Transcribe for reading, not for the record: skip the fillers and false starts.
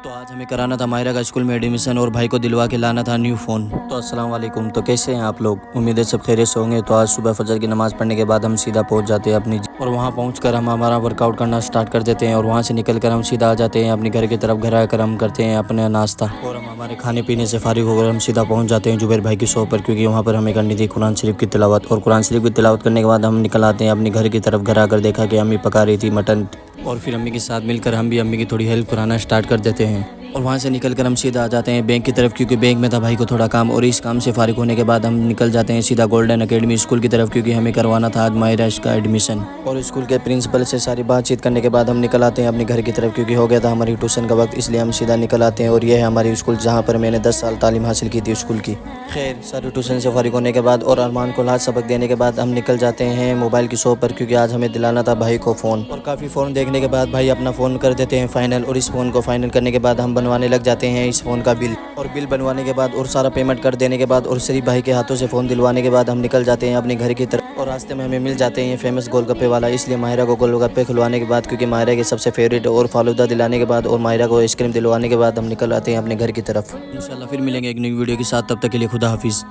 تو آج ہمیں کرانا تھا ماہرہ کا اسکول میں ایڈمیشن اور بھائی کو دلوا کے لانا تھا نیو فون۔ تو السلام علیکم، تو کیسے ہیں آپ لوگ؟ امید ہے سب خیریت سے ہوں گے۔ تو آج صبح فجر کی نماز پڑھنے کے بعد ہم سیدھا پہنچ جاتے ہیں اپنی اور وہاں پہنچ کر ہم ہمارا ورک آؤٹ کرنا سٹارٹ کر دیتے ہیں، اور وہاں سے نکل کر ہم سیدھا آ جاتے ہیں اپنے گھر کی طرف۔ گھر آ کر ہم کرتے ہیں اپنا ناشتہ، اور ہم ہمارے کھانے پینے سے فارغ ہو کر ہم سیدھا پہنچ جاتے ہیں جبیر بھائی کی شاپ پر، کیونکہ وہاں پر ہمیں کرنی تھی قرآن شریف کی تلاوت۔ اور قرآن شریف کی تلاوت کرنے کے بعد ہم نکل آتے ہیں اپنے گھر کی طرف۔ گھر آ کر دیکھا کہ امی پکا رہی تھی مٹن، اور پھر امی کے ساتھ مل کر ہم بھی امی کی تھوڑی ہیلپ کرانا سٹارٹ کر دیتے ہیں۔ اور وہاں سے نکل کر ہم سیدھا آ جاتے ہیں بینک کی طرف، کیونکہ بینک میں تھا بھائی کو تھوڑا کام، اور اس کام سے فارغ ہونے کے بعد ہم نکل جاتے ہیں سیدھا گولڈن اکیڈمی اسکول کی طرف، کیونکہ ہمیں کروانا تھا آج ماہرہ کا ایڈمیشن۔ اور اسکول کے پرنسپل سے ساری بات چیت کرنے کے بعد ہم نکل آتے ہیں اپنے گھر کی طرف، کیونکہ ہو گیا تھا ہماری ٹیوشن کا وقت، اس لیے ہم سیدھا نکل آتے ہیں۔ اور یہ ہے ہماری اسکول جہاں پر میں نے 10 سال تعلیم حاصل کی تھی اسکول کی۔ خیر، ساری ٹیوشن سے فارغ ہونے کے بعد اور ارمان کو لاج سبق دینے کے بعد ہم نکل جاتے ہیں موبائل کی شاپ پر، کیونکہ آج ہمیں دلانا تھا بھائی کو فون۔ اور کافی فون دیکھنے کے بعد بھائی اپنا فون کر دیتے ہیں فائنل، اور اس فون کو فائنل کرنے کے بعد ہم بنوانے لگ جاتے ہیں اس فون کا بل۔ اور بل بنوانے کے بعد اور سارا پیمنٹ کر دینے کے بعد اور شریف بھائی کے ہاتھوں سے فون دلوانے کے بعد ہم نکل جاتے ہیں اپنے گھر کی طرف۔ اور راستے میں ہمیں مل جاتے ہیں یہ فیمس گول گپے والا، اس لیے ماہرہ کو گول گپے کھلوانے کے بعد، کیونکہ ماہرہ کے سب سے فیوریٹ، اور فالودہ دلانے کے بعد اور ماہرہ کو آئس کریم دلوانے کے بعد ہم نکل آتے ہیں اپنے گھر کی طرف۔ انشاءاللہ پھر ملیں گے ایک نئی ویڈیو کے ساتھ، تب تک کے لیے خدا حافظ۔